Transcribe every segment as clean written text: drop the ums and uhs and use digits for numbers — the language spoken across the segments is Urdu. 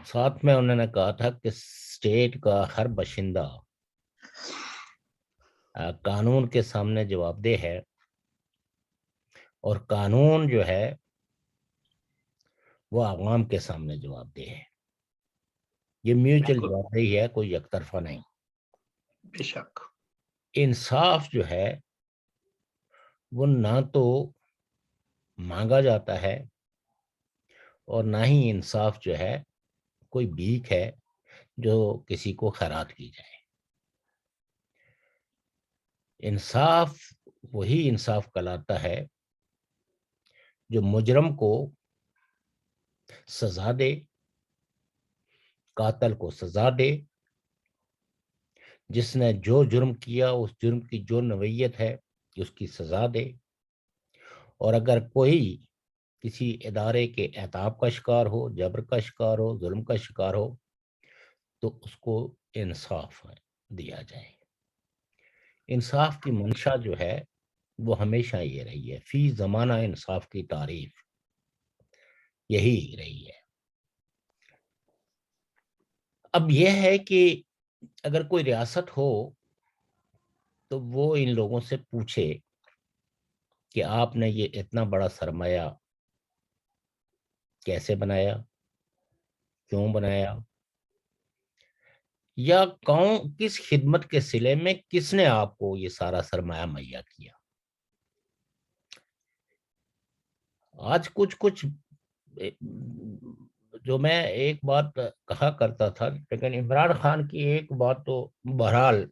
ساتھ میں انہوں نے کہا تھا کہ اسٹیٹ کا ہر باشندہ قانون کے سامنے جواب دہ ہے، اور قانون جو ہے وہ عوام کے سامنے جواب دہ ہے. یہ میوچل بالکل، جواب دہی ہے، کوئی یک طرفہ نہیں. بے شک. انصاف جو ہے وہ نہ تو مانگا جاتا ہے، اور نہ ہی انصاف جو ہے کوئی بھیک ہے جو کسی کو خیرات کی جائے. انصاف وہی انصاف کہلاتا ہے جو مجرم کو سزا دے، قاتل کو سزا دے، جس نے جو جرم کیا اس جرم کی جو نوعیت ہے اس کی سزا دے. اور اگر کوئی کسی ادارے کے عتاب کا شکار ہو، جبر کا شکار ہو، ظلم کا شکار ہو، تو اس کو انصاف دیا جائے. انصاف کی منشا جو ہے وہ ہمیشہ یہ رہی ہے، فی زمانہ انصاف کی تعریف یہی رہی ہے. اب یہ ہے کہ اگر کوئی ریاست ہو تو وہ ان لوگوں سے پوچھے کہ آپ نے یہ اتنا بڑا سرمایہ کیسے بنایا، کیوں بنایا، یا کس خدمت کے صلے میں کس نے آپ کو یہ سارا سرمایہ مہیا کیا. آج کچھ جو میں ایک بات کہا کرتا تھا، لیکن عمران خان کی ایک بات تو بہرحال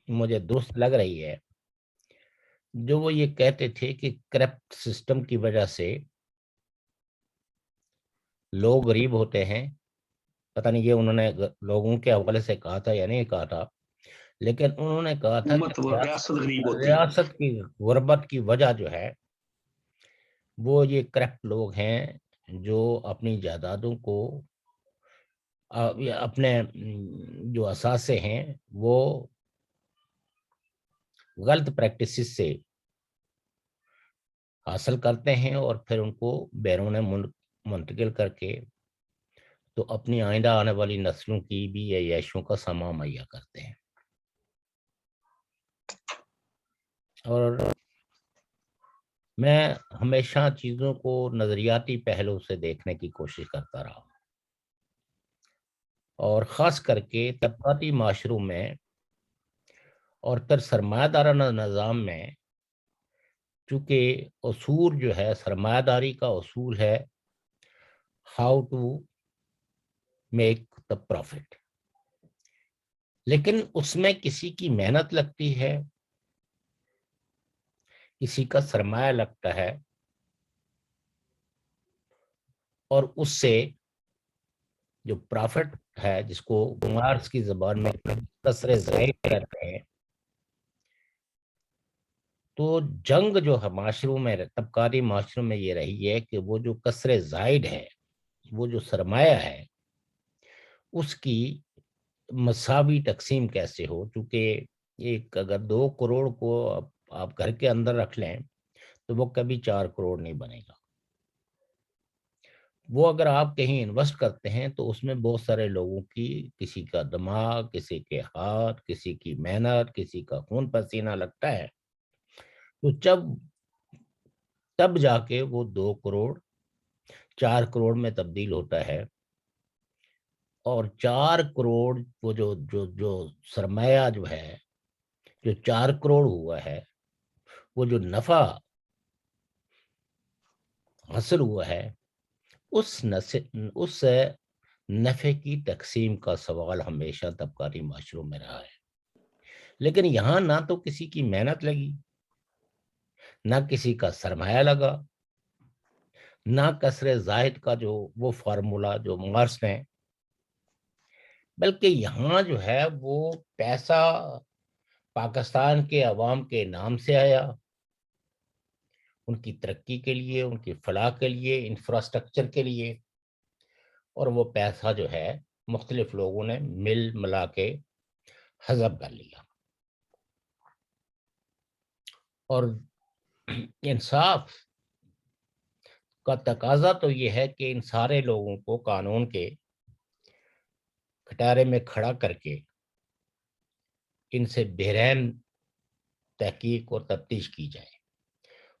مجھے درست لگ رہی ہے، جو وہ یہ کہتے تھے کہ کرپٹ سسٹم کی وجہ سے لوگ غریب ہوتے ہیں. پتہ نہیں یہ انہوں نے لوگوں کے حوالے سے کہا تھا یا نہیں کہا تھا، لیکن انہوں نے کہا تھا کہ حکومت و ریاست غریب ہوتی ہے. ریاست کی غربت کی وجہ جو ہے وہ یہ کرپٹ لوگ ہیں جو اپنی جائیدادوں کو اپنے جو اثاثے ہیں وہ غلط پریکٹسز سے حاصل کرتے ہیں، اور پھر ان کو بیرون ملک منتقل کر کے تو اپنی آئندہ آنے والی نسلوں کی بھی عیاشوں کا سامان مہیا کرتے ہیں. اور میں ہمیشہ چیزوں کو نظریاتی پہلو سے دیکھنے کی کوشش کرتا رہا ہوں، اور خاص کر کے طبقاتی معاشروں میں اور پھر سرمایہ دارانہ نظام میں، چونکہ اصول جو ہے سرمایہ داری کا اصول ہے how to make the profit, لیکن اس میں کسی کی محنت لگتی ہے، کسی کا سرمایہ لگتا ہے، اور اس سے جو پرافٹ ہے جس کو مارکس کی زبان میں کسر زائد کہتے ہیں، تو جنگ جو ہے معاشروں میں، طبقاتی معاشروں میں یہ رہی ہے کہ وہ جو کسر زائد ہے، وہ جو سرمایہ ہے، اس کی مساوی تقسیم کیسے ہو. چونکہ ایک اگر 2 کروڑ کو آپ گھر کے اندر رکھ لیں تو وہ کبھی 4 کروڑ نہیں بنے گا. وہ اگر آپ کہیں انویسٹ کرتے ہیں تو اس میں بہت سارے لوگوں کی، کسی کا دماغ، کسی کے ہاتھ، کسی کی محنت، کسی کا خون پسینہ لگتا ہے، تو تب جا کے وہ 2 کروڑ 4 کروڑ میں تبدیل ہوتا ہے. اور 4 کروڑ وہ جو سرمایہ جو ہے، جو 4 کروڑ ہوا ہے، وہ جو نفع حاصل ہوا ہے، اس نفع کی تقسیم کا سوال ہمیشہ طبقاتی معاشروں میں رہا ہے. لیکن یہاں نہ تو کسی کی محنت لگی، نہ کسی کا سرمایہ لگا، نہ کسر زائد کا جو وہ فارمولا جو مارکس نے، بلکہ یہاں جو ہے وہ پیسہ پاکستان کے عوام کے نام سے آیا، ان کی ترقی کے لیے، ان کی فلاح کے لیے، انفراسٹرکچر کے لیے، اور وہ پیسہ جو ہے مختلف لوگوں نے مل ملا کے حذف کر لیا. اور انصاف کا تقاضا تو یہ ہے کہ ان سارے لوگوں کو قانون کے کٹارے میں کھڑا کر کے ان سے بہرحم تحقیق اور تفتیش کی جائے،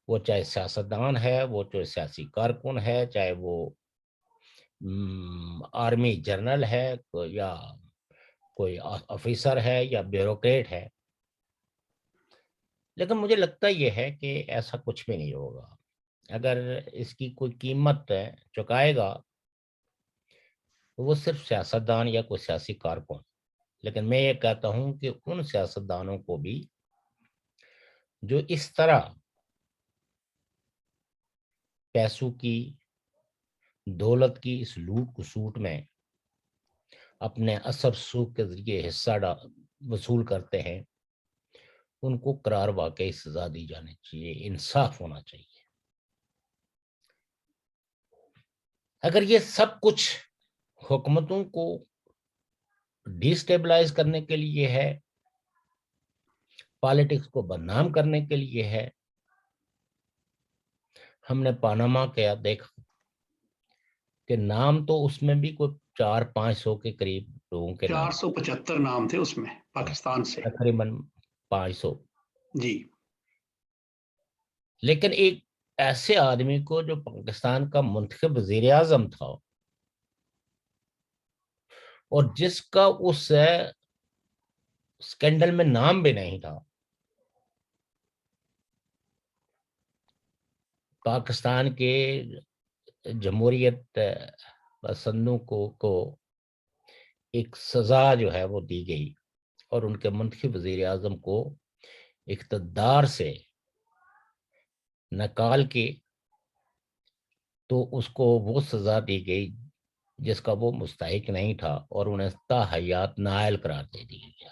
وہ چاہے سیاستدان ہے، وہ چاہے سیاسی کارکن ہے، چاہے وہ آرمی جنرل ہے یا کوئی آفیسر ہے یا بیوروکریٹ ہے۔ لیکن مجھے لگتا یہ ہے کہ ایسا کچھ بھی نہیں ہوگا۔ اگر اس کی کوئی قیمت چکائے گا تو وہ صرف سیاستدان یا کوئی سیاسی کارکن۔ لیکن میں یہ کہتا ہوں کہ ان سیاستدانوں کو بھی جو اس طرح پیسوں کی، دولت کی اس لوٹ کسوٹ میں اپنے اثر سوق کے ذریعے حصہ وصول کرتے ہیں، ان کو قرار واقعی سزا دی جانی چاہیے، انصاف ہونا چاہیے۔ اگر یہ سب کچھ حکومتوں کو ڈی سٹیبلائز کرنے کے لیے ہے، پالیٹکس کو بدنام کرنے کے لیے ہے، ہم نے پاناما کیا دیکھا کہ نام تو اس میں بھی کوئی 400-500 کے قریب لوگوں کے نام، 475 نام تھے اس میں پاکستان سے، تقریباً 500 جی۔ لیکن ایک ایسے آدمی کو جو پاکستان کا منتخب وزیر اعظم تھا اور جس کا اس اسکینڈل میں نام بھی نہیں تھا، پاکستان کے جمہوریت پسندوں کو ایک سزا جو ہے وہ دی گئی اور ان کے منتخب وزیر اعظم کو اقتدار سے نکال کے تو اس کو وہ سزا دی گئی جس کا وہ مستحق نہیں تھا، اور انہیں تا حیات نااہل قرار دے دی گیا،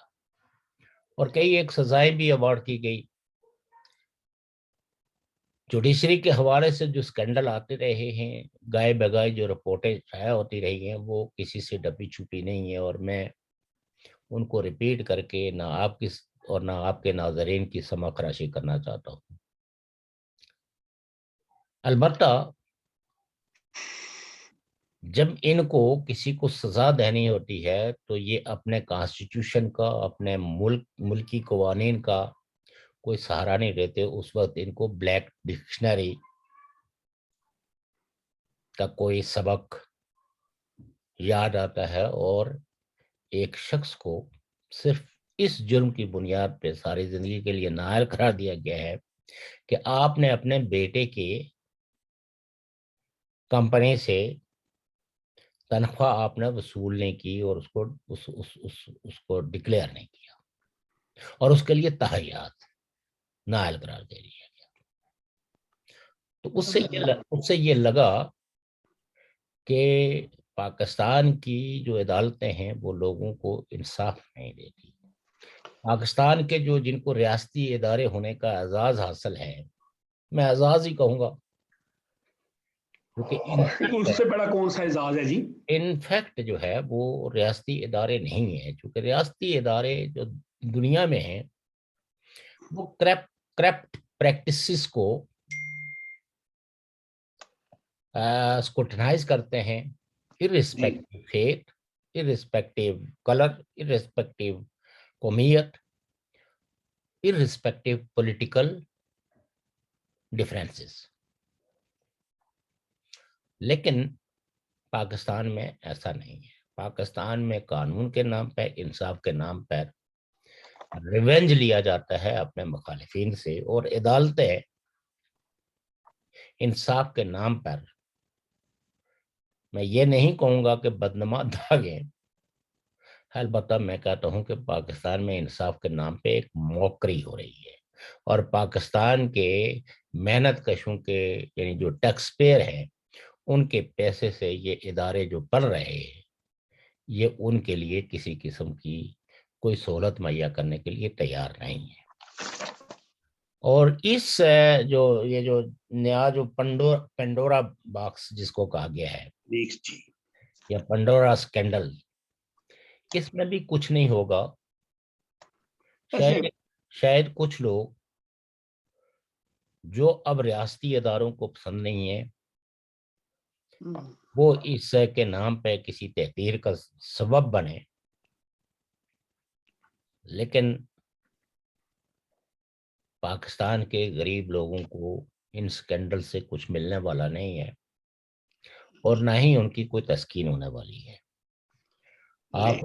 اور کئی ایک سزائیں بھی ایوارڈ کی گئی۔ جوڈیشری کے حوالے سے جو سکینڈل آتے رہے ہیں، گائے بگائے جو رپورٹیں شائع ہوتی رہی ہیں، وہ کسی سے ڈپی چھپی نہیں ہے، اور میں ان کو ریپیٹ کر کے نہ آپ کی اور نہ آپ کے ناظرین کی سمع خراشی کرنا چاہتا ہوں۔ البتہ جب ان کو کسی کو سزا دینی ہوتی ہے تو یہ اپنے کانسٹیٹیوشن کا، اپنے ملکی قوانین کا کوئی سہارا نہیں لیتے۔ اس وقت ان کو بلیک ڈکشنری کا کوئی سبق یاد آتا ہے، اور ایک شخص کو صرف اس جرم کی بنیاد پہ ساری زندگی کے لیے نااہل قرار دیا گیا ہے کہ آپ نے اپنے بیٹے کی کمپنی سے تنخواہ آپ نے وصول نہیں کی اور اس کو ڈکلیئر نہیں کیا، اور اس کے لیے تاحیات نااہل قرار دے دیا گیا۔ تو اس سے یہ لگا کہ پاکستان کی جو عدالتیں ہیں وہ لوگوں کو انصاف نہیں دیتی۔ پاکستان کے جن کو ریاستی ادارے ہونے کا اعزاز حاصل ہے، میں اعزاز ہی کہوں گا، کیونکہ اس سے بڑا کون سا اعزاز ہے جی؟ انفیکٹ جو ہے وہ ریاستی ادارے نہیں ہیں، چونکہ ریاستی ادارے جو دنیا میں ہیں وہ کرپٹ پریکٹسز کو اسکروٹنائز کرتے ہیں، irrespective faith, irrespective color, irrespective قومیت، irrespective political differences۔ لیکن پاکستان میں ایسا نہیں ہے۔ پاکستان میں قانون کے نام پہ، انصاف کے نام پر ریونج لیا جاتا ہے اپنے مخالفین سے، اور عدالتیں انصاف کے نام پر، میں یہ نہیں کہوں گا کہ بدنما داغیں، البتہ میں کہتا ہوں کہ پاکستان میں انصاف کے نام پہ ایک موکری ہو رہی ہے، اور پاکستان کے محنت کشوں کے یعنی جو ٹیکس پیئر ہیں ان کے پیسے سے یہ ادارے جو پڑھ رہے ہیں، یہ ان کے لیے کسی قسم کی کوئی سہولت مہیا کرنے کے لیے تیار نہیں ہے۔ اور اس یہ جو نیا جو پنڈورا باکس جس کو کہا گیا ہے یا پنڈورا سکینڈل، اس میں بھی کچھ نہیں ہوگا۔ شاید کچھ لوگ جو اب ریاستی اداروں کو پسند نہیں ہے، وہ اس کے نام پہ کسی تحقیر کا سبب بنے، لیکن پاکستان کے غریب لوگوں کو ان سکینڈل سے کچھ ملنے والا نہیں ہے، اور نہ ہی ان کی کوئی تسکین ہونے والی ہے۔ آپ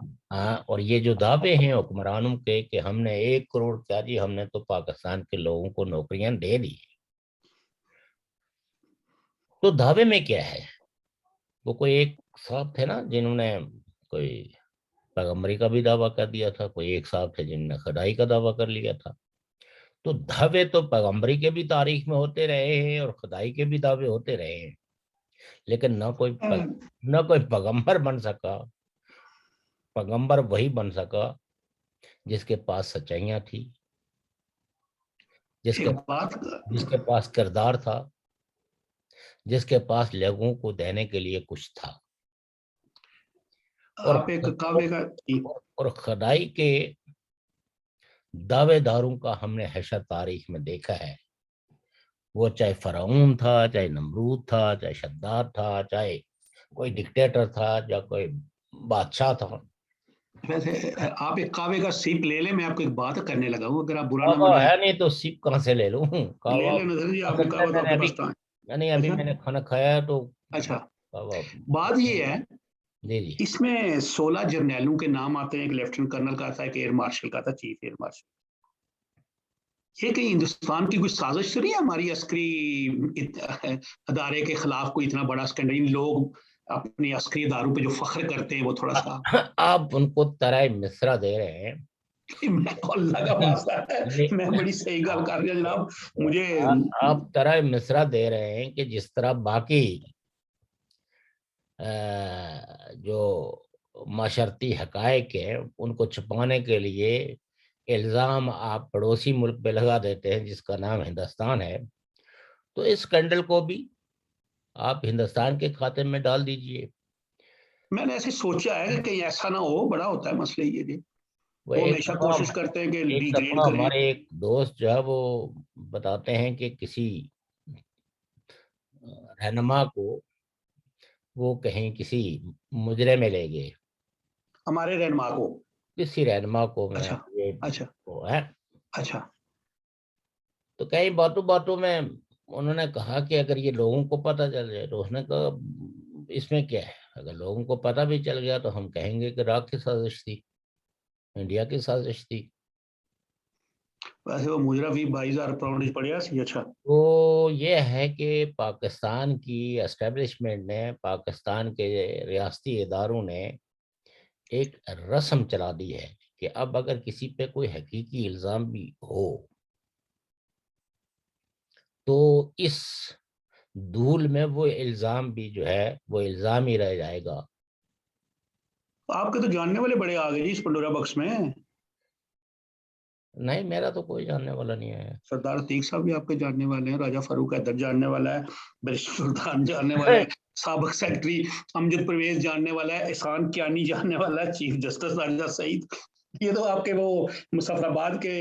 اور یہ جو دعوے ہیں حکمرانوں کے کہ ہم نے 1 کروڑ کیا جی، ہم نے تو پاکستان کے لوگوں کو نوکریاں دے دی، تو دعوے میں کیا ہے؟ وہ کوئی ایک صاحب تھے نا جنہوں نے کوئی پیغمبری کا بھی دعویٰ کر دیا تھا، کوئی ایک صاحب تھے جنہوں نے خدائی کا دعویٰ کر لیا تھا۔ تو دعوے تو پیغمبری کے بھی تاریخ میں ہوتے رہے ہیں اور خدائی کے بھی دعوے ہوتے رہے ہیں، لیکن نہ کوئی پیغمبر بن سکا۔ پیغمبر وہی بن سکا جس کے پاس سچائیاں تھی، جس کے پاس کردار تھا، جس کے پاس لوگوں کو دینے کے لیے کچھ تھا۔ اور خدائی کے دعوے داروں کا ہم نے ہمیشہ تاریخ میں دیکھا ہے، وہ چاہے فرعون تھا، چاہے نمرود تھا، چاہے شداد تھا، چاہے کوئی ڈکٹیٹر تھا یا کوئی بادشاہ تھا۔ ویسے آپ ایک کعوے کا سیپ لے لیں، میں آپ کو ایک بات کرنے لگا ہوں، اگر آپ برا نہ کعوہ مانیں۔ ہے نہیں تو سیپ کہاں سے لے لوں؟ لے لیں نظر جی، آپ نے کعوہ تو آپ کے پاس کہاں ہے؟ نہیں، ابھی میں نے کھانا کھایا تو اچھا، بات یہ ہے جی جی اس میں 16 جرنیلوں کے نام آتے ہیں، ایک لیفٹیننٹ کرنل کا تھا، ایک ایئر مارشل کا تھا، چیف ایئر مارشل۔ یہ کہیں ہندوستان کی کوئی سازش تو نہیں ہے ہماری عسکری ادارے کے خلاف؟ کوئی اتنا بڑا اسکینڈل، ان لوگ اپنی عسکری اداروں پہ جو فخر کرتے ہیں وہ تھوڑا سا آپ ان کو طرح مصرع دے رہے ہیں۔ اللہ کا واسطہ ہے، میں بڑی صحیح گل کر رہا جناب، مجھے آپ طرح مصرع دے رہے ہیں کہ جس طرح باقی جو معاشرتی حقائق ہیں ان کو چھپانے کے لیے الزام آپ پڑوسی ملک پہ لگا دیتے ہیں جس کا نام ہندوستان ہے، تو اس اسکینڈل کو بھی آپ ہندوستان کے کھاتے میں ڈال دیجئے۔ میں نے ایسے سوچا ہے کہ کہیں ایسا نہ ہو، بڑا ہوتا ہے مسئلہ یہ جی، وہ ہمیشہ کوشش کرتے ہیں کہ ایک ڈی گریڈ دفعہ کریں۔ ہمارے ایک دوست جو ہے وہ بتاتے ہیں کہ کسی رہنما کو وہ کہیں کسی مجرے میں لے گئے، ہمارے رہنما کو، کسی رہنما کو میں اچھا اچھا وہ ہے، اچھا، تو کئی باتوں باتوں میں انہوں نے کہا کہ اگر یہ لوگوں کو پتہ چل جائے، تو اس نے کہا اس میں کیا ہے، اگر لوگوں کو پتہ بھی چل گیا تو ہم کہیں گے کہ راک کی سازش تھی، انڈیا کی سازش تھی۔ ویسے وہ مجرا بھی 22,000 پاؤنڈ پڑیا سی۔ اچھا، تو یہ ہے کہ پاکستان کی اسٹیبلشمنٹ نے، پاکستان کے ریاستی اداروں نے ایک رسم چلا دی ہے کہ اب اگر کسی پہ کوئی حقیقی الزام بھی ہو تو اس دھول میں وہ الزام بھی جو ہے وہ الزام ہی رہ جائے گا۔ آپ کے تو جاننے والے بڑے آ گئے جی اس پنڈورا بکس میں۔ نہیں، میرا تو کوئی جاننے والا نہیں ہے۔ سردار عتیق صاحب بھی آپ کے جاننے والے ہیں، راجہ فاروق حیدر جاننے والا ہے، بیرسٹر سلطان جاننے والا ہے، سابق سیکرٹری امجد پرویز جاننے والا ہے، احسان کیانی جاننے والا ہے، چیف جسٹس راجہ سعید، یہ تو آپ کے وہ مظفر آباد کے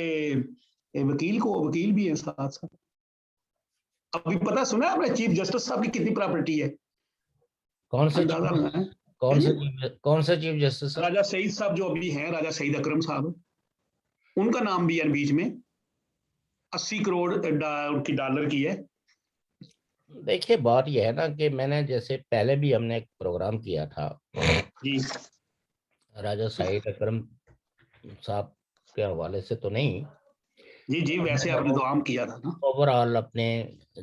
وکیل بھی ہیں ساتھ ساتھ۔ ابھی پتہ سنا ہے آپ نے چیف جسٹس صاحب کی کتنی پراپرٹی ہے؟ کون سے چیف جسٹس؟ راجہ سعید صاحب جو ابھی ہیں، راجہ سعید اکرم صاحب، ان کا نام بھی ہے بیچ میں، 80 کروڑ ان کی ڈالر کی ہے۔ دیکھیے بات یہ ہے نا کہ میں نے جیسے پہلے بھی ہم نے ایک پروگرام کیا تھا جی، راجہ سعید اکرم صاحب کے حوالے سے تو نہیں، جی ویسے آپ نے تو عام کیا تھا نا، اوور آل اپنے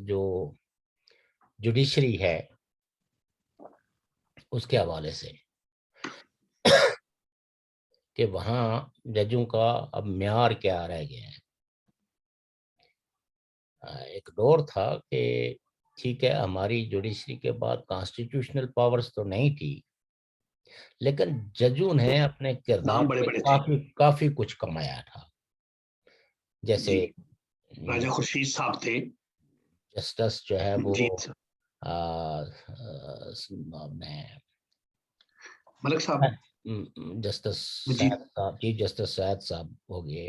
جو جوڈیشری ہے اس کے حوالے سے، کہ وہاں ججوں کا اب معیار کیا رہ گیا ہے۔ ایک دور تھا کہ ٹھیک ہے ہماری جوڈیشری کے بعد کانسٹیٹیوشنل پاورز تو نہیں تھی، لیکن ججوں نے اپنے کردار نام بڑے سے بڑے تھے کافی کچھ کمایا تھا۔ جیسے جی، راجہ خورشید صاحب تھے جسٹس جو ہے وہ جی، ملک صاحب، جسٹس جی سعد صاحب، چیف جسٹس سعد صاحب ہو گئے،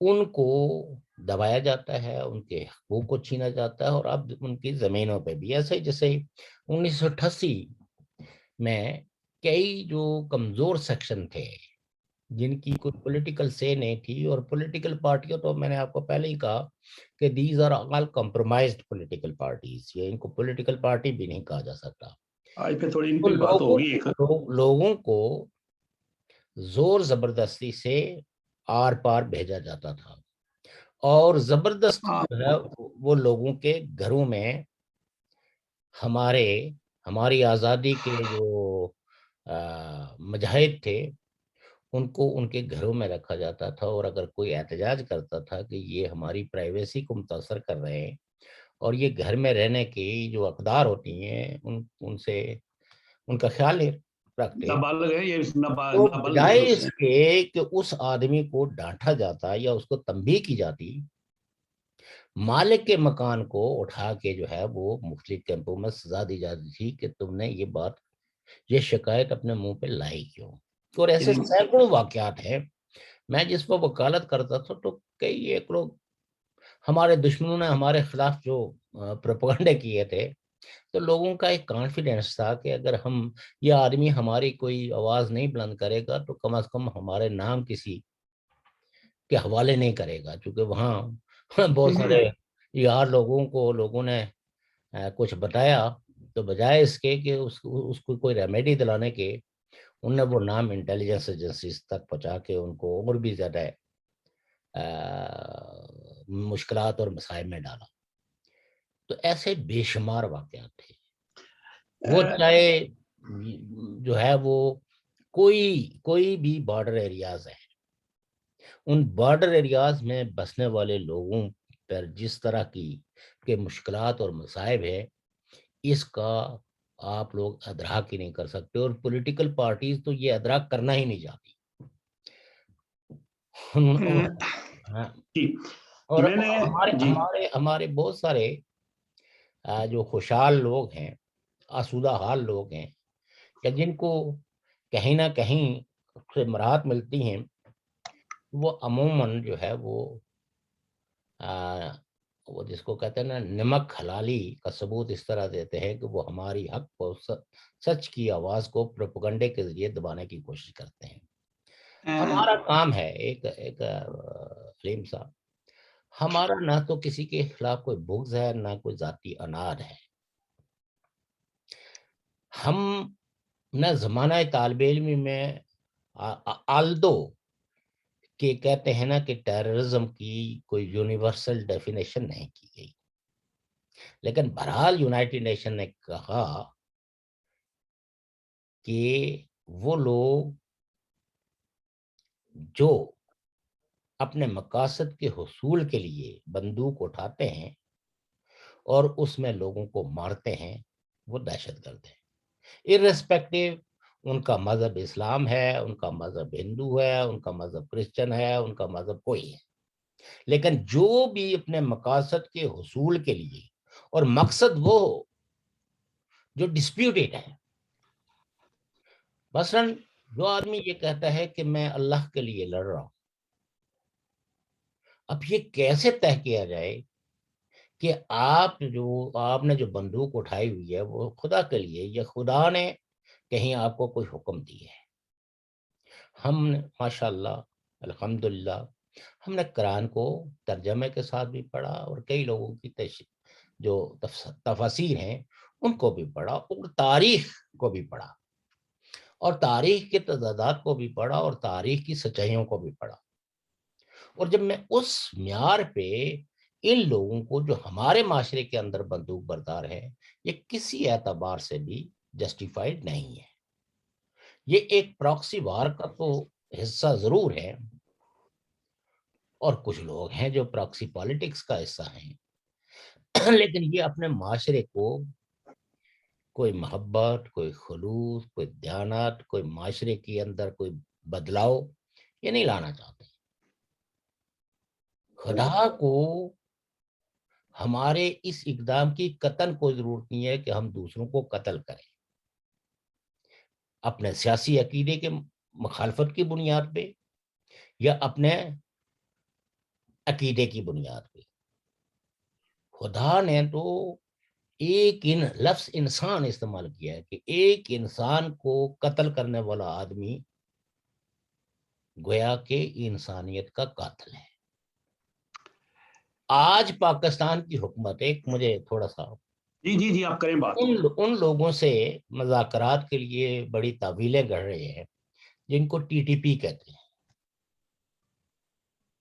ان کو دبایا جاتا ہے، ان کے حقوق کو چھینا جاتا ہے، اور اب ان کی زمینوں پہ بھی ایسے جیسے 1988 میں کئی جو کمزور سیکشن تھے جن کی کوئی پولیٹیکل سے نہیں تھی، اور پولیٹیکل پارٹیوں تو میں نے آپ کو پہلے ہی کہا کہ these are all compromised political parties, یہ ان کو پولیٹیکل پارٹی بھی نہیں کہا جا سکتا. آج پہ تھوڑی ان تو پہ بات ہوگی ایک. لوگوں کو زور زبردستی سے آر پار بھیجا جاتا تھا، اور زبردستی ہاں جو ہے وہ لوگوں کے گھروں میں ہماری آزادی کے جو مجاہد تھے ان کو ان کے گھروں میں رکھا جاتا تھا، اور اگر کوئی احتجاج کرتا تھا کہ یہ ہماری پرائیویسی کو متاثر کر رہے ہیں اور یہ گھر میں رہنے کی جو اقدار ہوتی ہیں ان سے ان کا خیال نہیں رکھتے، نابالغ ہے یہ، تو نابالغ ہے بجائے اس اس سے. کے کہ اس آدمی کو ڈانٹا جاتا یا اس کو تنبیہ کی جاتی، مالک کے مکان کو اٹھا کے جو ہے وہ مختلف کیمپوں میں سزا دی جاتی تھی کہ تم نے یہ شکایت اپنے منہ پہ لائی کیوں. اور ایسے سینکڑوں واقعات ہیں. میں جس پر وکالت کرتا تھا تو کئی ایک لوگ ہمارے دشمنوں نے ہمارے خلاف جو پروپیگنڈے کیے تھے، تو لوگوں کا ایک کانفیڈنس تھا کہ اگر یہ آدمی ہماری کوئی آواز نہیں بلند کرے گا تو کم از کم ہمارے نام کسی کے حوالے نہیں کرے گا، چونکہ وہاں بہت سارے یار لوگوں نے کچھ بتایا، تو بجائے اس کے کہ اس کو کوئی ریمیڈی دلانے کے، انہوں نے وہ نام انٹیلیجنس ایجنسیز تک پہنچا کے ان کو اور بھی زیادہ مشکلات اور مسائل میں ڈالا. تو ایسے بے شمار واقعات تھے. وہ چاہے جو ہے وہ کوئی بھی بارڈر ایریاز ہے، ان بارڈر ایریاز میں بسنے والے لوگوں پر جس طرح کی مشکلات اور مصائب ہے، اس کا آپ لوگ ادراک ہی نہیں کر سکتے، اور پولیٹیکل پارٹیز تو یہ ادراک کرنا ہی نہیں چاہتی. اور میں نے جی ہمارے بہت سارے جو خوشحال لوگ ہیں، آسودہ حال لوگ ہیں، کہ جن کو کہیں نہ کہیں سے مراحت ملتی ہیں، وہ عموماً جو ہے وہ جس کو کہتے ہیں نا نمک حلالی کا ثبوت اس طرح دیتے ہیں کہ وہ ہماری حق کو سچ کی آواز کو پروپیگنڈے کے ذریعے دبانے کی کوشش کرتے ہیں. ہمارا کام ہے ایک حلیم صاحب، ہمارا نہ تو کسی کے خلاف کوئی بغض ہے، نہ کوئی ذاتی اناد ہے. ہم نہ زمانہ طالب علم میں آلدو کہ کہتے ہیں نا کہ ٹیررزم کی کوئی یونیورسل ڈیفینیشن نہیں کی گئی، لیکن بہرحال یونائٹڈ نیشن نے کہا کہ وہ لوگ جو اپنے مقاصد کے حصول کے لیے بندوق اٹھاتے ہیں اور اس میں لوگوں کو مارتے ہیں، وہ دہشت گرد ہیں، ارریسپیکٹیو ان کا مذہب اسلام ہے، ان کا مذہب ہندو ہے، ان کا مذہب کرسچن ہے، ان کا مذہب کوئی ہے. لیکن جو بھی اپنے مقاصد کے حصول کے لیے، اور مقصد وہ جو ڈسپیوٹیڈ ہے، مثلا جو آدمی یہ کہتا ہے کہ میں اللہ کے لیے لڑ رہا ہوں، اب یہ کیسے طے کیا جائے کہ آپ نے جو بندوق اٹھائی ہوئی ہے وہ خدا کے لیے، یا خدا نے کہیں آپ کو کوئی حکم دی ہے؟ ہم نے ماشاءاللہ الحمدللہ ہم نے قرآن کو ترجمے کے ساتھ بھی پڑھا، اور کئی لوگوں کی جو تفاسیر ہیں ان کو بھی پڑھا، اور تاریخ کو بھی پڑھا، اور تاریخ کے تضادات کو بھی پڑھا، اور تاریخ کی سچائیوں کو بھی پڑھا. اور جب میں اس معیار پہ ان لوگوں کو جو ہمارے معاشرے کے اندر بندوق بردار ہیں، یہ کسی اعتبار سے بھی جسٹیفائڈ نہیں ہے. یہ ایک پراکسی وار کا تو حصہ ضرور ہے، اور کچھ لوگ ہیں جو پراکسی پالیٹکس کا حصہ ہیں، لیکن یہ اپنے معاشرے کو کوئی محبت، کوئی خلوص، کوئی دیانت، کوئی معاشرے کے اندر کوئی بدلاؤ یہ نہیں لانا چاہتے. خدا کو ہمارے اس اقدام کی قطعاً کوئی ضرورت نہیں ہے کہ ہم دوسروں کو قتل کریں، اپنے سیاسی عقیدے کے مخالفت کی بنیاد پہ، یا اپنے عقیدے کی بنیاد پہ. خدا نے تو ایک لفظ انسان استعمال کیا ہے کہ ایک انسان کو قتل کرنے والا آدمی گویا کہ انسانیت کا قاتل ہے. آج پاکستان کی حکومت ایک مجھے تھوڑا سا جی آپ کریں بات. ان لوگوں سے مذاکرات کے لیے بڑی تعویلیں گڑھ رہے ہیں جن کو ٹی ٹی پی کہتے ہیں.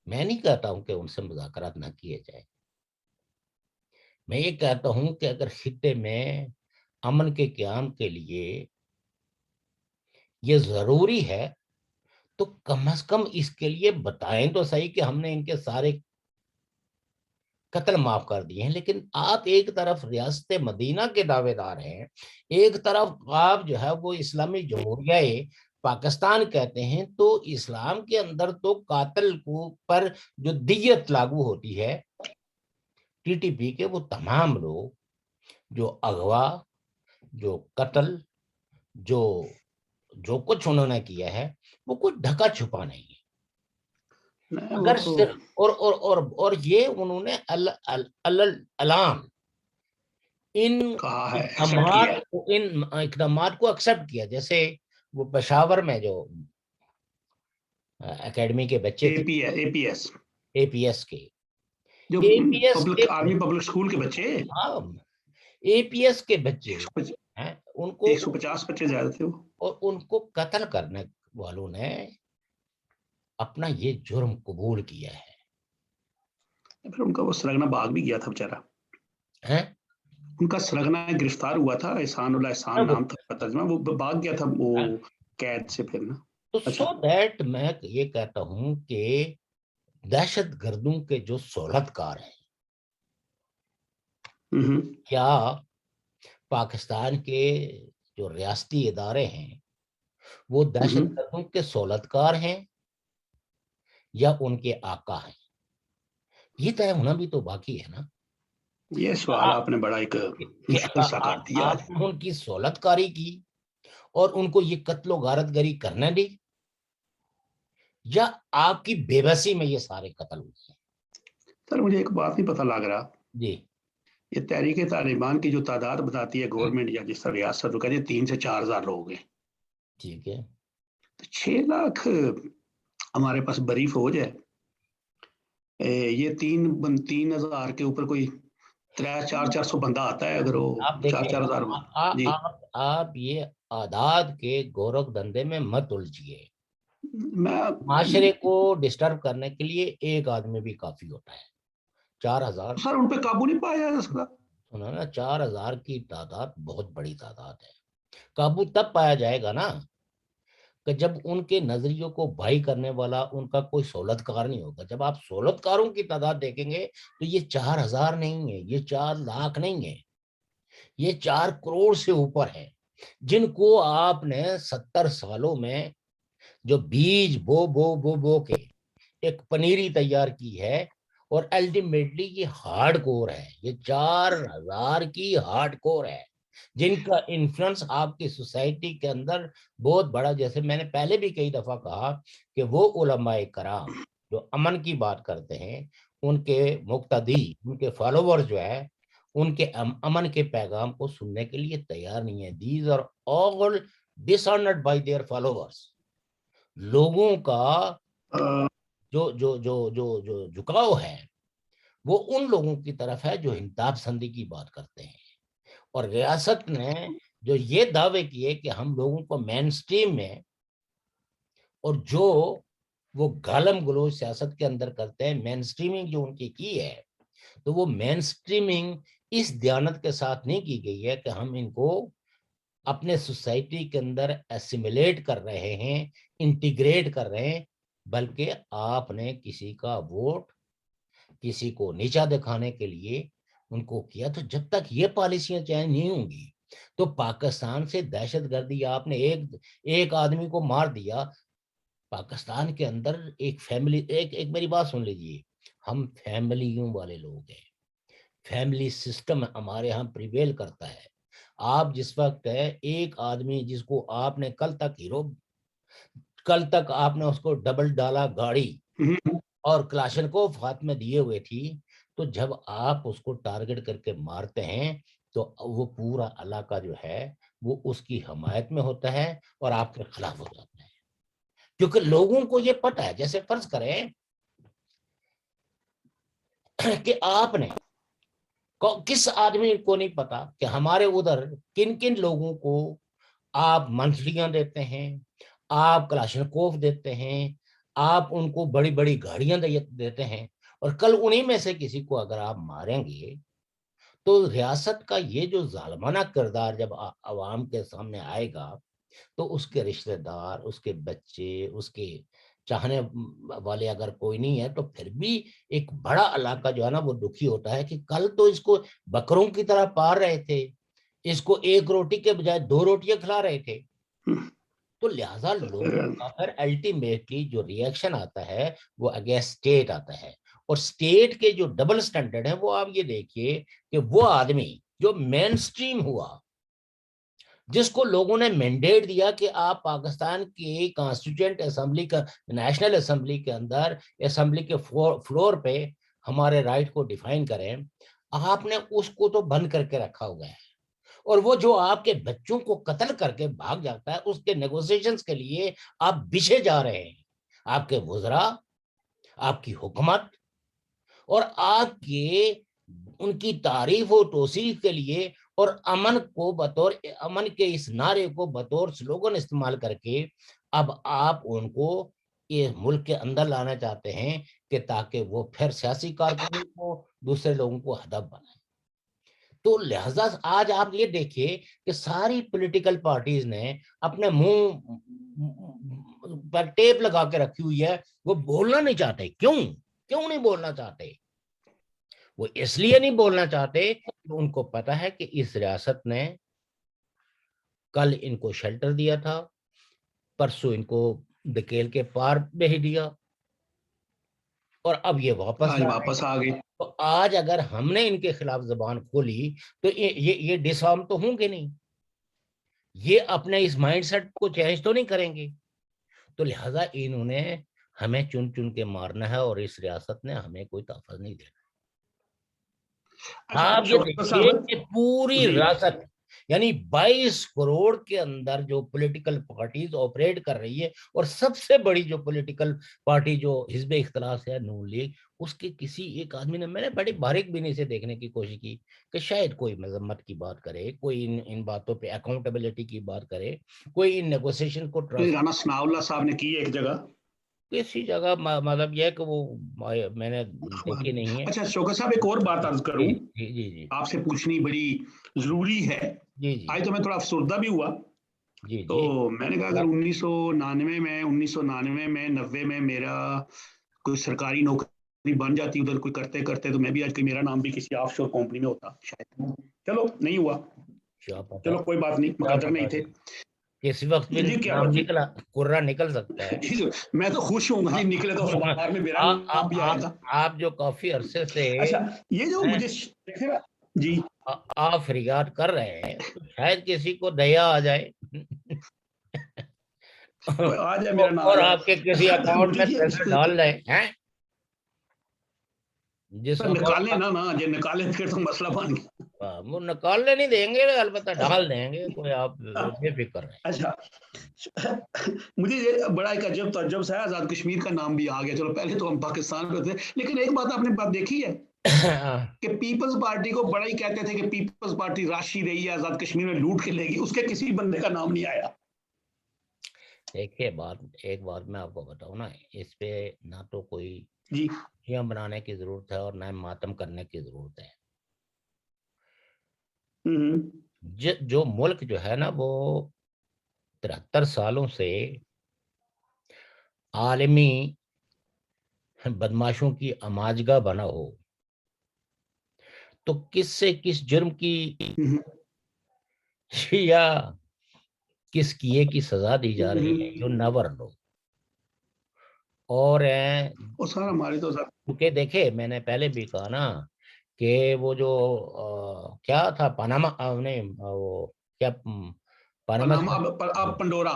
میں نہیں کہتا ہوں کہ ان سے مذاکرات نہ کیے جائیں. میں یہ کہتا ہوں کہ اگر خطے میں امن کے قیام کے لیے یہ ضروری ہے تو کم از کم اس کے لیے بتائیں تو صحیح کہ ہم نے ان کے سارے قتل معاف کر دیے ہیں. لیکن آپ ایک طرف ریاست مدینہ کے دعوے دار ہیں, ایک طرف آپ جو ہے وہ اسلامی جمہوریہ پاکستان کہتے ہیں, تو اسلام کے اندر تو قاتل کو پر جو دیت لاگو ہوتی ہے ٹی ٹی پی کے وہ تمام لوگ جو اغوا, جو قتل, جو کچھ انہوں نے کیا ہے وہ کچھ ڈھکا چھپا نہیں ہے. اگر صرف اور یہ انہوں نے علام ان اقدامات کو ایکسپٹ کیا. جیسے وہ پشاور میں جو اکیڈمی کے بچے تھے اے پی ایس کے آرمی پبلک اسکول کے بچے, اے پی ایس کے بچے ان کو 150 بچے زیادہ تھے اور ان کو قتل کرنے والوں نے اپنا یہ جرم قبول کیا ہے. پھر ان کا وہ سرگنا باغ بھی گیا تھا بیچارہ, ان کا سرگنا گرفتار ہوا تھا, احسان اللہ احسان نام تھا ترجمہ, وہ بھاگ گیا تھا وہ قید سے پھر نا. تو سو دیٹ میں یہ کہتا ہوں کہ دہشت گردوں کے جو سہولت کار ہیں کیا پاکستان کے جو ریاستی ادارے ہیں وہ دہشت گردوں کے سہولت کار ہیں یا ان کے آقا ہیں؟ یہ طے ہونا بھی تو باقی ہے نا. یہ سوال آپ نے بڑا ایک مشکل سا کر دیا. آپ نے ان کی سہولت کاری کی اور ان کو یہ قتل و غارت گری کرنے دی, یا آپ کی بے بسی میں یہ سارے قتل ہوئے ہیں؟ سر مجھے ایک بات نہیں پتہ لگ رہا جی. یہ تحریک طالبان کی جو تعداد بتاتی ہے گورنمنٹ یا جس طرح ریاست, وہ کہتے ہیں 3 سے 4 ہزار لوگ ہیں. ٹھیک ہے, تو 6 لاکھ ہمارے پاس بری فوج ہے. یہ 3,000 کے اوپر کوئی 300-400 بندہ آتا ہے. اگر وہ 4,000 جی آپ یہ اعداد کے گورکھ دھندے میں مت الجھیے. میں معاشرے کو ڈسٹرب کرنے کے لیے ایک آدمی بھی کافی ہوتا ہے. 4,000 سر ان پہ قابو نہیں پایا جا سکتا. سنا نا, 4,000 کی تعداد بہت بڑی تعداد ہے. قابو تب پایا جائے گا نا کہ جب ان کے نظریوں کو بھائی کرنے والا ان کا کوئی سہولت کار نہیں ہوگا. جب آپ سہولت کاروں کی تعداد دیکھیں گے تو یہ 4,000 نہیں ہے, یہ 4 لاکھ نہیں ہے, یہ 4 کروڑ سے اوپر ہے, جن کو آپ نے 70 سالوں میں جو بیج بو کے ایک پنیری تیار کی ہے, اور الٹیمیٹلی یہ ہارڈ کور ہے. یہ 4,000 کی ہارڈ کور ہے جن کا انفلوئنس آپ کی سوسائٹی کے اندر بہت بڑا. جیسے میں نے پہلے بھی کئی دفعہ کہا کہ وہ علماء کرام جو امن کی بات کرتے ہیں, ان کے مقتدی, ان کے فالوور جو ہے, ان کے امن کے پیغام کو سننے کے لیے تیار نہیں ہے. These are all dishonored by their followers. لوگوں کا جو جو جو جو جو جھکاؤ ہے وہ ان لوگوں کی طرف ہے جو انتہا پسندی کی بات کرتے ہیں. اور ریاست نے جو یہ دعوے کیے کہ ہم لوگوں کو مین سٹریم میں, اور جو وہ گالم گلوچ سیاست کے اندر کرتے ہیں, مین سٹریمنگ جو ان کی ہے, تو وہ مین سٹریمنگ اس دیانت کے ساتھ نہیں کی گئی ہے کہ ہم ان کو اپنے سوسائٹی کے اندر ایسیمیلیٹ کر رہے ہیں, انٹیگریٹ کر رہے ہیں, بلکہ آپ نے کسی کا ووٹ کسی کو نیچا دکھانے کے لیے ان کو کیا. تو جب تک یہ پالیسیاں چینج نہیں ہوں گی تو پاکستان سے دہشت گردی, آپ نے ایک آدمی کو مار دیا, پاکستان کے اندر ایک فیملی, ایک میری بات سن لیجیے, ہم فیملیوں والے لوگ ہیں, فیملی سسٹم ہمارے ہاں پریویل کرتا ہے. آپ جس وقت ہے ایک آدمی جس کو آپ نے کل تک آپ نے اس کو ڈبل ڈالا گاڑی, اور کلاشنکوف ہاتھ میں دیے ہوئے تھی، تو جب آپ اس کو ٹارگٹ کر کے مارتے ہیں تو وہ پورا علاقہ جو ہے وہ اس کی حمایت میں ہوتا ہے اور آپ کے خلاف ہو جاتا ہے، کیونکہ لوگوں کو یہ پتہ ہے. جیسے فرض کریں کہ آپ نے کس آدمی کو نہیں پتا کہ ہمارے ادھر کن کن لوگوں کو آپ منتریاں دیتے ہیں، آپ کلاشنکوف دیتے ہیں، آپ ان کو بڑی بڑی گاڑیاں دیتے ہیں، اور کل انہی میں سے کسی کو اگر آپ ماریں گے تو ریاست کا یہ جو ظالمانہ کردار جب عوام کے سامنے آئے گا تو اس کے رشتہ دار، اس کے بچے، اس کے چاہنے والے اگر کوئی نہیں ہے تو پھر بھی ایک بڑا علاقہ جو ہے نا وہ دکھی ہوتا ہے کہ کل تو اس کو بکروں کی طرح پار رہے تھے، اس کو ایک روٹی کے بجائے 2 روٹیاں کھلا رہے تھے. تو لہذا لوگوں کا پھر الٹیمیٹلی جو ری ایکشن آتا ہے وہ اگینسٹ اسٹیٹ آتا ہے، اور اسٹیٹ کے جو ڈبل سٹینڈرڈ ہیں وہ آپ یہ دیکھیے کہ وہ آدمی جو مین سٹریم ہوا، جس کو لوگوں نے مینڈیٹ دیا کہ آپ پاکستان کی کانسٹیٹیوئنٹ اسمبلی کا، نیشنل اسمبلی کے اندر، اسمبلی کے فلور پہ ہمارے رائٹ کو ڈیفائن کریں، آپ نے اس کو تو بند کر کے رکھا ہوا ہے. اور وہ جو آپ کے بچوں کو قتل کر کے بھاگ جاتا ہے اس کے نیگوسیشنز کے لیے آپ بچھے جا رہے ہیں، آپ کے وزراء، آپ کی حکومت، اور آپ کے ان کی تعریف و توصیف کے لیے اور امن کو بطور امن کے اس نعرے کو بطور سلوگن استعمال کر کے اب آپ ان کو یہ ملک کے اندر لانا چاہتے ہیں کہ تاکہ وہ پھر سیاسی کارکنوں کو، دوسرے لوگوں کو ہدف بنائیں. تو لہذا آج آپ یہ دیکھیے کہ ساری پولیٹیکل پارٹیز نے اپنے منہ پر ٹیپ لگا کے رکھی ہوئی ہے، وہ بولنا نہیں چاہتے. کیوں نہیں بولنا چاہتے؟ وہ اس لیے نہیں بولنا چاہتے کہ ان کو پتا ہے کہ اس ریاست نے کل ان کو شیلٹر دیا تھا، پرسوں ان کو دکیل کے پار بھیج دیا، اور اب یہ واپس آ گئے. تو آج اگر ہم نے ان کے خلاف زبان کھولی تو یہ ڈس آرم تو ہوں گے نہیں، یہ اپنے اس مائنڈ سیٹ کو چینج تو نہیں کریں گے. تو لہذا انہوں نے ہمیں چن چن کے مارنا ہے اور اس ریاست نے ہمیں کوئی تحفظ نہیں دینا. آپ یہ دیکھیے کہ پوری ریاست یعنی 22 کروڑ کے اندر جو پولیٹیکل پارٹیز آپریٹ کر رہی ہے، اور سب سے بڑی جو پولیٹیکل پارٹی جو حزب اختلاف ہے نون لیگ، اس کے کسی ایک آدمی نے، میں نے بڑی باریک بینی سے دیکھنے کی کوشش کی کہ شاید کوئی مذمت کی بات کرے، کوئی ان باتوں پہ اکاؤنٹیبلٹی کی بات کرے، کوئی ان نیگوسیشن کو رانا ثناء اللہ صاحب نے کی ایک جگہ، کسی جگہ، مطلب یہ ہے کہ وہ میں نے دیکھی نہیں ہے. اچھا شوکت صاحب ایک اور بات عرض کروں، جی جی جی آپ سے پوچھنی بڑی ضروری ہے. جی جی آج تو میں تھوڑا افسردہ بھی ہوا، جی تو جی میں نے کہا اگر 1999 میں 90 میں میرا کوئی سرکاری نوکری بن جاتی ادھر کوئی کرتے کرتے، تو میں بھی آج میرا نام بھی کسی آف شور کمپنی میں ہوتا شاید. چلو نہیں ہوا، چلو کوئی بات نہیں، مقدر نہیں تھے. اس وقت بھی جی کیا نام بات نکلا، قرہ نکل سکتا ہے. میں تو خوش ہوں گا نکلے تو اخبار میں میرا نام بھی آئے گا. آپ جو کافی عرصے سے اچھا یہ جو مجھے جی آپ فریاد کر رہے ہیں تو شاید کسی کو دیا آ جائے آ جائے میرا نام اور آ جائے. آپ کے کسی اکاؤنٹ میں پیسے ڈال لیں ہیں جس نکالے نا جب نکالے پھر تو مسئلہ بن گیا. وہ نکالنے نہیں دیں گے، البتہ ڈال دیں گے، کوئی آپ بے فکر رہیں. اچھا مجھے یہ بڑا ایک عجب تعجب سا ہے، آزاد کشمیر کا نام بھی آ گیا. چلو پہلے تو ہم پاکستان میں تھے، لیکن ایک بات آپ نے بات دیکھی ہے کہ پیپلز پارٹی کو بڑا ہی کہتے تھے کہ پیپلز پارٹی راشی رہی ہے، آزاد کشمیر میں لوٹ کے لے گی، اس کے کسی بندے کا نام نہیں آیا. دیکھیے ایک بات میں آپ کو بتاؤں نا، اس پہ نہ تو کوئی جی خوشیاں بنانے کی ضرورت ہے اور نہ ماتم کرنے کی ضرورت ہے. جو ملک جو ہے نا وہ 73 سالوں سے عالمی بدماشوں کی اماجگاہ بنا ہو، تو کس سے کس جرم کی یا کس کیے کی سزا دی جا رہی ہے، یو نیور نو. اور سر ہمارے تو کیونکہ دیکھیں میں نے پہلے بھی کہا نا کہ وہ جو کیا تھا پاناما، نہیں وہ کیا پنڈورا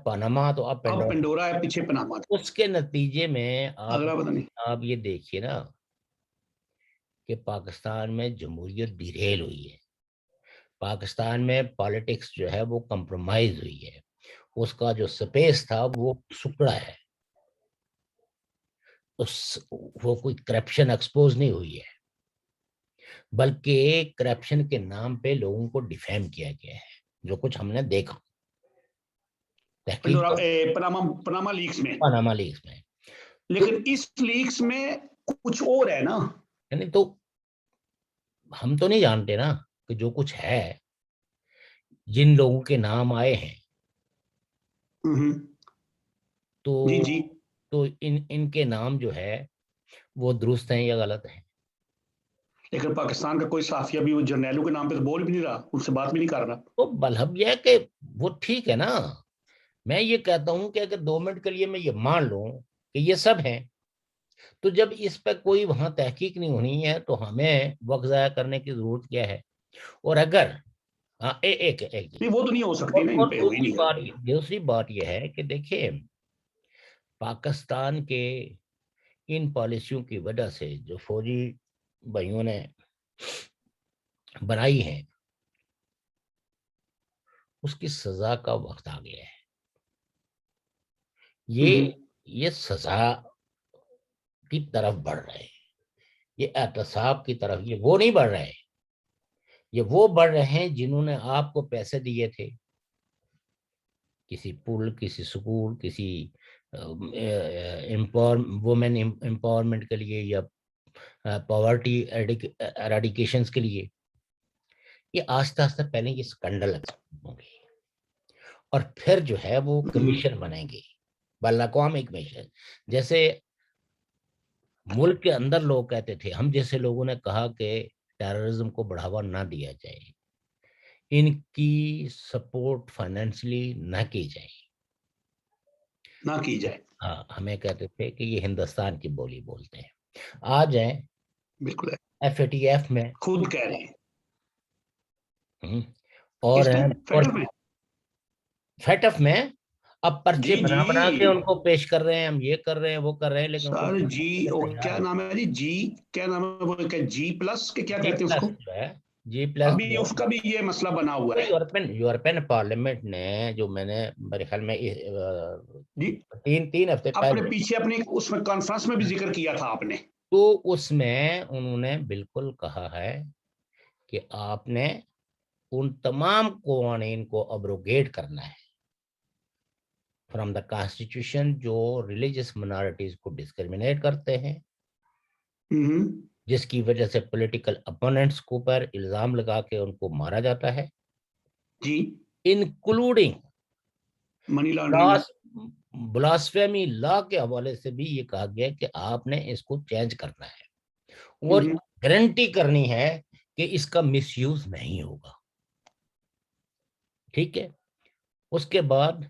پاناما تو اب اب پنڈورا ہے، پیچھے پناما تھا، اس کے نتیجے میں اگلا پتہ نہیں۔ آپ یہ دیکھیے نا کہ پاکستان میں جمہوریت ڈیریل ہوئی ہے، پاکستان میں پالیٹکس جو ہے وہ کمپرومائز ہوئی ہے، اس کا جو سپیس تھا وہ سکڑا ہے، وہ کوئی کرپشن ایکسپوز نہیں ہوئی ہے، بلکہ کرپشن کے نام پہ لوگوں کو ڈیفیم کیا گیا ہے، جو کچھ ہم نے دیکھا تحقیق پناما لیکس میں، پاناما لیکس میں۔ لیکن اس لیکس میں کچھ اور ہے نا، یعنی تو ہم تو نہیں جانتے نا کہ جو کچھ ہے، جن لوگوں کے نام آئے ہیں تو جی جی، تو ان کے نام جو ہے وہ درست ہیں یا غلط ہیں؟ لیکن پاکستان کا کوئی صحافی بھی وہ جرنیلوں کے نام پہ تو بول بھی نہیں رہا، ان سے بات بھی نہیں کر رہا۔ تو مطلب یہ ہے کہ وہ ٹھیک ہے نا، میں یہ کہتا ہوں کہ اگر 2 منٹ کے لیے میں یہ مان لوں کہ یہ سب ہیں، تو جب اس پہ کوئی وہاں تحقیق نہیں ہونی ہے تو ہمیں وقت ضائع کرنے کی ضرورت کیا ہے؟ اور اگر ایک نہیں وہ تو نہیں ہو سکتی نا، ان اور پہ ہوئی نہیں گا۔ دوسری بات یہ ہے کہ دیکھیں پاکستان کے ان پالیسیوں کی وجہ سے جو فوجی بھائیوں نے بنائی ہیں اس کی سزا کا وقت آ گیا ہے، یہ سزا کی طرف بڑھ رہے ہیں، یہ احتساب کی طرف، یہ وہ نہیں بڑھ رہے، یہ وہ بڑھ رہے ہیں جنہوں نے آپ کو پیسے دیے تھے کسی پل، کسی سکول، کسی وومن امپاورمنٹ کے لیے یا پاورٹی ایریڈیکیشنز کے لیے، یہ آہستہ آہستہ پہلے یہ سکنڈل ہوں گے اور پھر جو ہے وہ کمیشن بنیں گے، بین الاقوامی کمیشن۔ جیسے ملک کے اندر لوگ کہتے تھے، ہم جیسے لوگوں نے کہا کہ ٹیررزم کو بڑھاوا نہ دیا جائے، ان کی سپورٹ فائنینشلی نہ کی جائے، نہ کی جائے، ہاں ہمیں کہتے تھے کہ یہ ہندوستان کی بولی بولتے ہیں۔ آ جائیں بالکل ایف اے ٹی ایف میں خود کہہ رہے ہیں، اور اس میں فیڈرل میں، فیٹ اف میں اب پرچے جی بنا بنا کے ان جی کو پیش کر رہے ہیں، ہم یہ کر رہے ہیں وہ کر رہے ہیں، لیکن سر جی، کیا نام ہے جی، جی کیا نام ہے وہ، جی پلس کے کیا جی کہتے ہیں اس پلس کو، جو ہے، جی پلس ابھی اس کا بھی یہ مسئلہ بنا ہوا ہے یورپین پارلیمنٹ نے، جو میں نے میرے خیال میں جی، 3 ہفتے اپنے پہلے، پیچھے اپنے اس میں کانفرنس میں بھی ذکر کیا تھا آپ نے، تو اس میں انہوں نے بالکل کہا ہے کہ آپ نے ان تمام قوانین کو ابروگیٹ کرنا ہے فرام دا کانسٹیٹیوشن جو ریلیجس منارٹیز کو ڈسکریمنیٹ کرتے ہیں، جس کی وجہ سے پولیٹیکل اپوننٹس کو پر الزام لگا کے ان کو مارا جاتا ہے، جی انکلوڈنگ منی لانڈرنگ، بلاسفیمی لا کے حوالے سے بھی یہ کہا گیا کہ آپ نے اس کو چینج کرنا ہے اور گارنٹی کرنی ہے کہ اس کا مس یوز نہیں ہوگا، ٹھیک ہے۔ اس کے بعد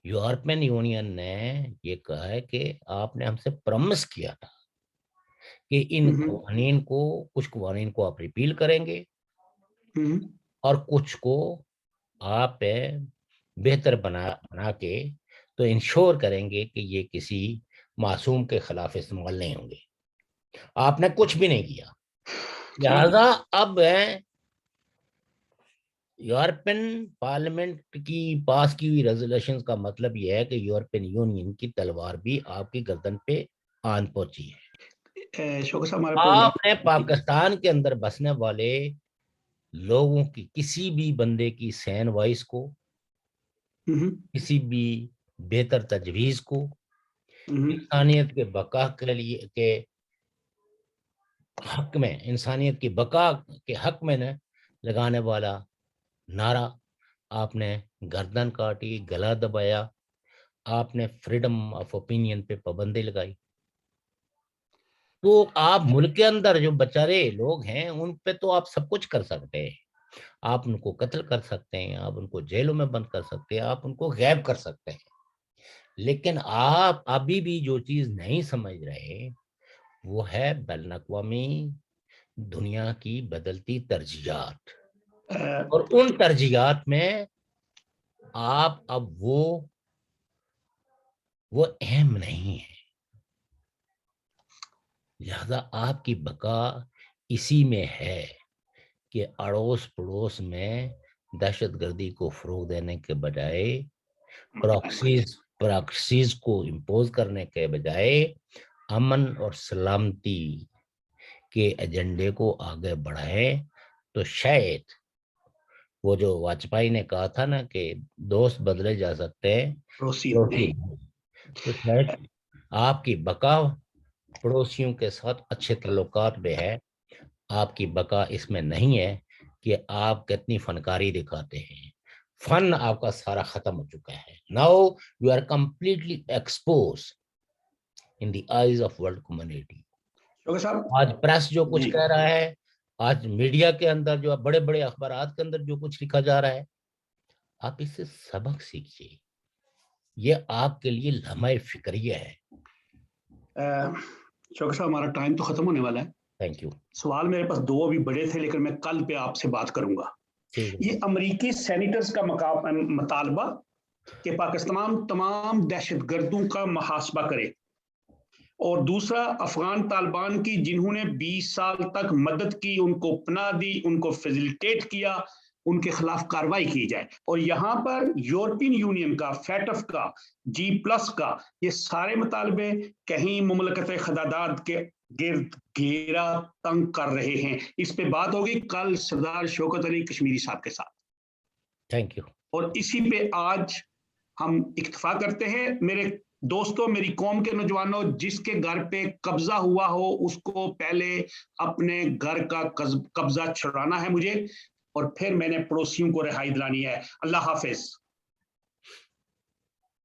یورپین یونین نے یہ کہا ہے کہ آپ نے ہم سے پرامس کیا تھا کہ ان قوانین کو، کچھ قوانین کو آپ ریپیل کریں گے اور کچھ کو آپ بہتر بنا کے تو انشور کریں گے کہ یہ کسی معصوم کے خلاف استعمال نہیں ہوں گے۔ آپ نے کچھ بھی نہیں کیا، لہذا اب یورپین پارلیمنٹ کی پاس کی ہوئی ریزولوشن کا مطلب یہ ہے کہ یورپین یونین کی تلوار بھی آپ کی گردن پہ آن پہنچی ہے۔ آپ نے پاکستان کے اندر بسنے والے لوگوں کی کسی بھی بندے کی سین وائس کو، کسی بھی بہتر تجویز کو، انسانیت کے بقا کے لیے کے حق میں، انسانیت کی بقا کے حق میں لگانے والا نعرہ آپ نے گردن کاٹی، گلا دبایا، آپ نے فریڈم آف اوپینین پہ پابندی لگائی، تو آپ ملک کے اندر جو بیچارے لوگ ہیں ان پہ تو آپ سب کچھ کر سکتے ہیں، آپ ان کو قتل کر سکتے ہیں، آپ ان کو جیلوں میں بند کر سکتے ہیں، آپ ان کو غائب کر سکتے ہیں، لیکن آپ ابھی بھی جو چیز نہیں سمجھ رہے وہ ہے بین الاقوامی دنیا کی بدلتی ترجیحات، اور ان ترجیحات میں آپ اب وہ اہم نہیں ہے، لہذا آپ کی بقا اسی میں ہے کہ اڑوس پڑوس میں دہشت گردی کو فروغ دینے کے بجائے، پراکسیز کو امپوز کرنے کے بجائے امن اور سلامتی کے ایجنڈے کو آگے بڑھائیں، تو شاید وہ جو واجپئی نے کہا تھا نا کہ دوست بدلے جا سکتے ہیں، پڑوسی پڑوسی نہیں۔ نہیں۔ تو شاید آپ کی بقا پڑوسیوں کے ساتھ اچھے تعلقات میں ہے، آپ کی بقا اس میں نہیں ہے کہ آپ کتنی فنکاری دکھاتے ہیں۔ فن آپ کا سارا ختم ہو چکا ہے۔ Now you are completely exposed in the eyes of world community. Shaukat صاحب آج پریس جو کچھ جی کہہ رہا ہے، آج میڈیا کے اندر جو بڑے بڑے اخبارات کے اندر جو کچھ لکھا جا رہا ہے، آپ اس سے سبق سیکھیے، یہ آپ کے لیے لمحہ فکریہ ہے۔ شوکت صاحب ہمارا ٹائم تو ختم ہونے والا ہے۔ Thank you. سوال میرے پاس دو ابھی بڑے تھے، لیکن میں کل پہ آپ سے بات کروں گا۔ ٹھیک ہے۔ یہ امریکی سینیٹرز کا مطالبہ کہ پاکستان تمام دہشت گردوں کا محاسبہ کرے، اور دوسرا افغان طالبان کی جنہوں نے 20 سال تک مدد کی، ان کو پناہ دی، ان کو فیسیلیٹیٹ کیا، ان کے خلاف کارروائی کی جائے۔ اور یہاں پر یورپین یونین کا، فیٹف کا، G+ کا، یہ سارے مطالبے کہیں مملکت خداداد کے گرد گھیرا تنگ کر رہے ہیں۔ اس پہ بات ہوگی کل سردار شوکت علی کشمیری صاحب کے ساتھ۔ Thank you. اور اسی پہ آج ہم اکتفا کرتے ہیں۔ میرے دوستوں، میری قوم کے نوجوانوں، جس کے گھر پہ قبضہ ہوا ہو اس کو پہلے اپنے گھر کا قبضہ چھڑانا ہے مجھے، اور پھر میں نے پڑوسیوں کو رہائی دلانی ہے۔ اللہ حافظ۔